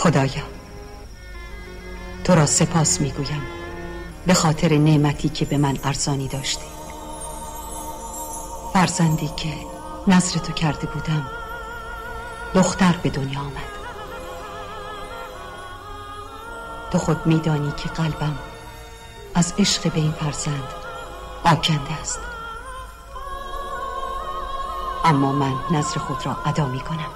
خدایا تو را سپاس میگویم به خاطر نعمتی که به من ارزانی داشتی، فرزندی که نذر تو کرده بودم دختر به دنیا آمد. تو خود میدانی که قلبم از عشق به این فرزند آکنده است، اما من نذر خود را ادا می کنم.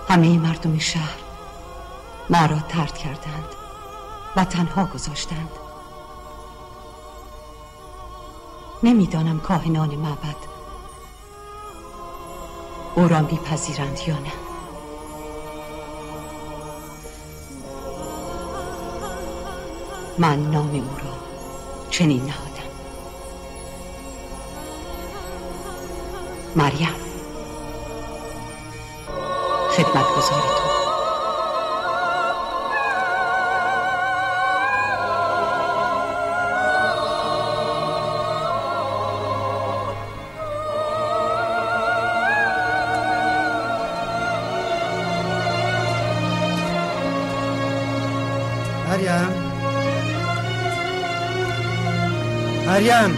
همه مردم شهر ما را طرد کردند و تنها گذاشتند. نمیدانم کاهنان معبد او را میپذیرند یا نه. من نام او را چنین نهادم: مریم، خدمتگزار تو. مریم،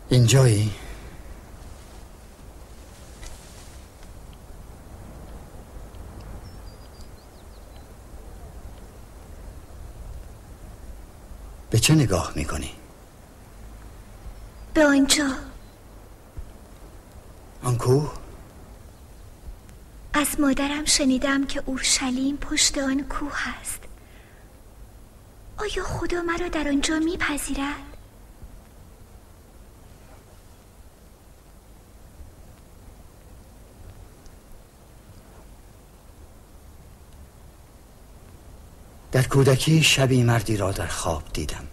اینجایی؟ به چه نگاه میکنی؟ به آنجا. آن کوه؟ از مادرم شنیدم که اورشلیم پشت آن کوه است. آیا خدا مرا در آنجا میپذیرد؟ در کودکی شبی مردی را در خواب دیدم.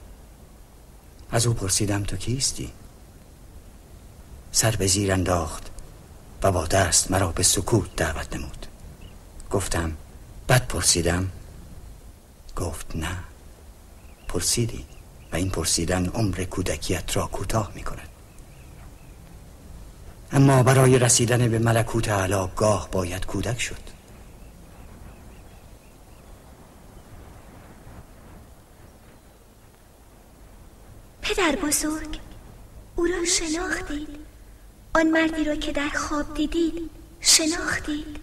از او پرسیدم تو کیستی؟ سر به زیر انداخت و با دست مرا به سکوت دعوت نمود. گفتم بد پرسیدم؟ گفت نه، پرسیدی و این پرسیدن عمر کودکیت را کوتاه می کند. اما برای رسیدن به ملکوت اعلی گاه باید کودک شد. پدر بزرگ، او را شناختید؟ آن مردی را که در خواب دیدید شناختید؟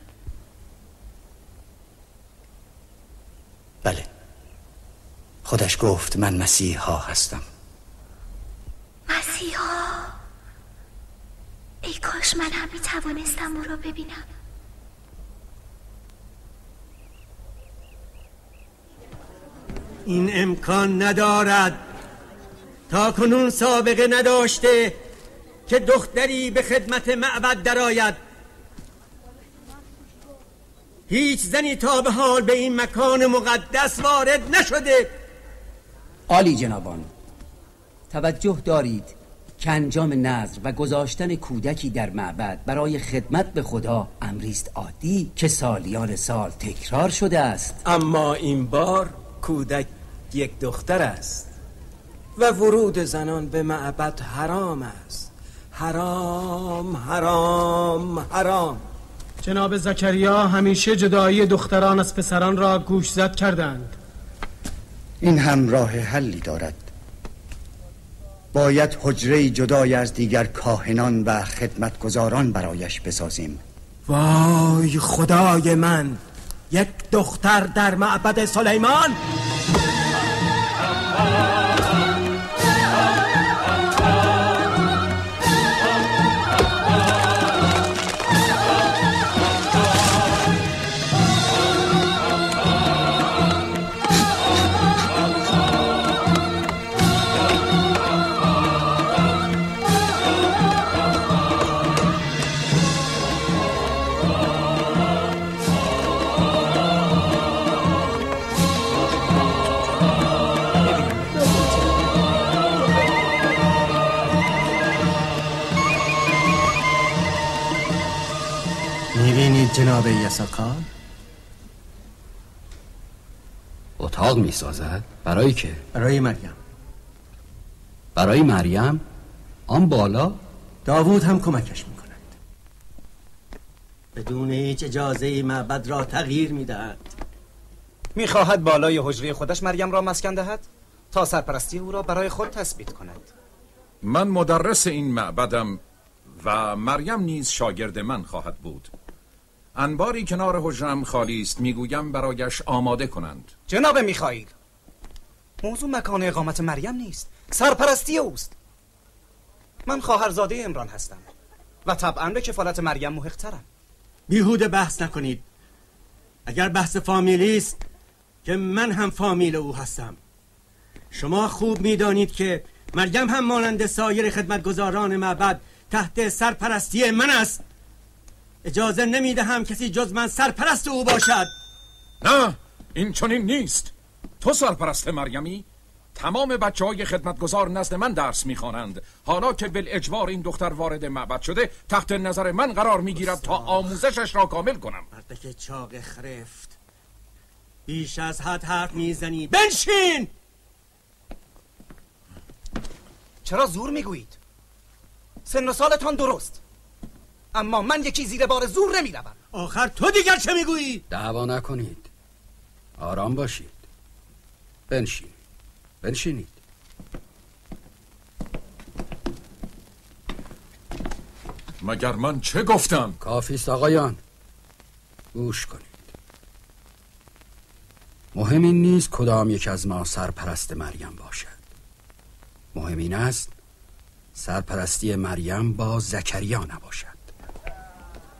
بله، خودش گفت من مسیحا هستم. مسیحا؟ ای کاش من هم میتوانستم او را ببینم. این امکان ندارد. تا کنون سابقه نداشته که دختری به خدمت معبد درآید. هیچ زنی تا به حال به این مکان مقدس وارد نشده. عالی جنابان، توجه دارید که انجام نذر و گذاشتن کودکی در معبد برای خدمت به خدا امریست عادی که سالیان سال تکرار شده است. اما این بار کودک یک دختر است و ورود زنان به معبد حرام است. حرام حرام حرام. جناب زکریا همیشه جدایی دختران از پسران را گوشزد کردند. این هم راه حلی دارد. باید حجره جدای از دیگر کاهنان و خدمتگزاران برایش بسازیم. وای خدای من، یک دختر در معبد سلیمان؟ جناب یساکار اتاق می سازد؟ برای که؟ برای مریم. برای مریم؟ آن بالا؟ داوود هم کمکش می کند. بدون هیچ اجازه معبد را تغییر می دهد. می خواهد بالای حجره خودش مریم را مسکن دهد تا سرپرستی او را برای خود تثبیت کند. من مدرس این معبدم و مریم نیز شاگرد من خواهد بود. انباری کنار حجرم خالی است، میگویم برایش آماده کنند. جناب میخائیل، موضوع مکان اقامت مریم نیست، سرپرستی اوست. من خواهرزاده عمران هستم و طبعا به کفالت مریم محق‌ترم. بیهوده بحث نکنید. اگر بحث فامیلی است که من هم فامیل او هستم. شما خوب میدانید که مریم هم مانند سایر خدمتگزاران معبد تحت سرپرستی من است. اجازه نمیدهم کسی جز من سرپرست او باشد. نه، این چنین نیست. تو سرپرست مریمی؟ تمام بچه‌های خدمتگزار نزد من درس می‌خوانند. حالا که بالاجبار این دختر وارد معبد شده، تحت نظر من قرار می‌گیرد تا آموزشش را کامل کنم. مردک چاق خرفت، بیش از حد حرف میزنی. بنشین! چرا زور میگویید؟ سن و سالتان درست، اما من یکی زیر بار زور نمیروم. آخر تو دیگر چه میگویی؟ دعوا نکنید، آرام باشید. بنشینید. مگر من چه گفتم؟ کافیست آقایان، گوش کنید. مهم این نیست کدام یک از ما سرپرست مریم باشد. مهم این است سرپرستی مریم با زکریا نباشد.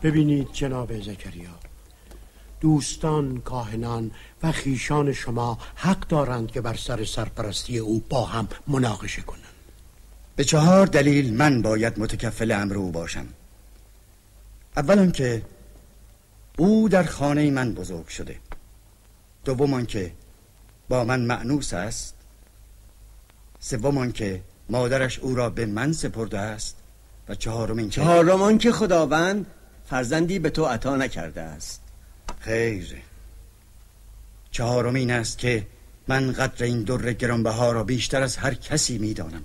ببینید جناب زکریا، دوستان، کاهنان و خیشان شما حق دارند که بر سر سرپرستی او با هم مناقشه کنند. به 4 دلیل من باید متکفل امر او باشم. اولا که او در خانه من بزرگ شده. دوم که با من مأنوس است. سوم که مادرش او را به من سپرده است. و چهارم که خداوند فرزندی به تو عطا نکرده است. خیر. 4 این است که من قدر این در گرانبها را بیشتر از هر کسی میدانم.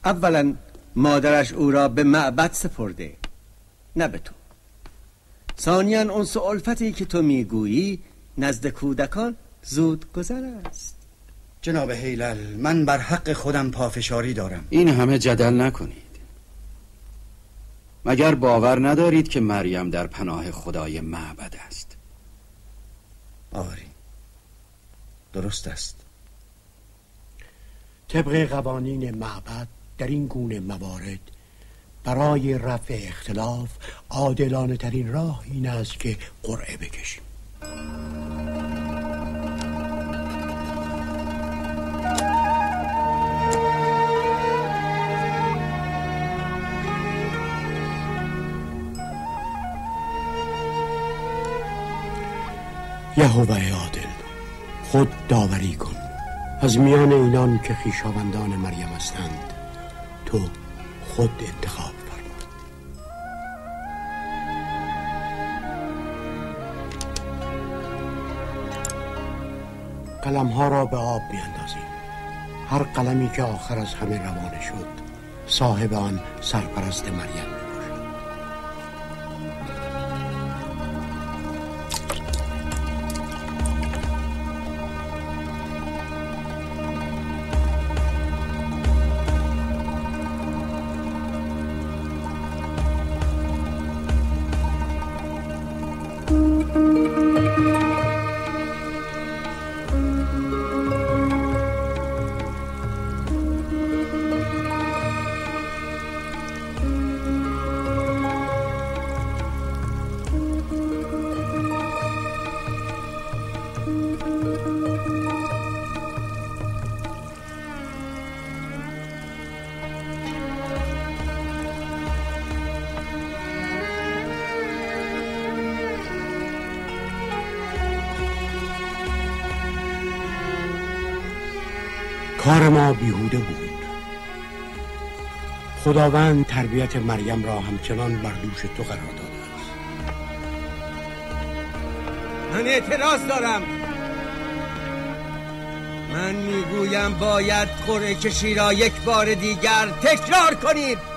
اولا مادرش او را به معبد سپرده، نه به تو. ثانیاً انس و الفتی که تو میگویی نزد کودکان زود گذر است. جناب هیلل، من بر حق خودم پافشاری دارم. این همه جدل نکنید. مگر باور ندارید که مریم در پناه خدای معبد است؟ آری، درست است. طبق قوانین معبد در این گونه موارد برای رفع اختلاف عادلانه ترین راه این است که قرعه بکشیم. یهوه عادل، خود داوری کن. از میان اینان که خویشاوندان مریم هستند تو خود انتخاب فرما. قلم‌ها را به آب می‌اندازیم. هر قلمی که آخر از همه روانه شد صاحب آن سرپرست مریم. کار ما بیهوده بود. خداوند تربیت مریم را همچنان بر دوش تو قرار داده من اعتراض دارم. من میگویم باید قرعه کشی را یک بار دیگر تکرار کنید.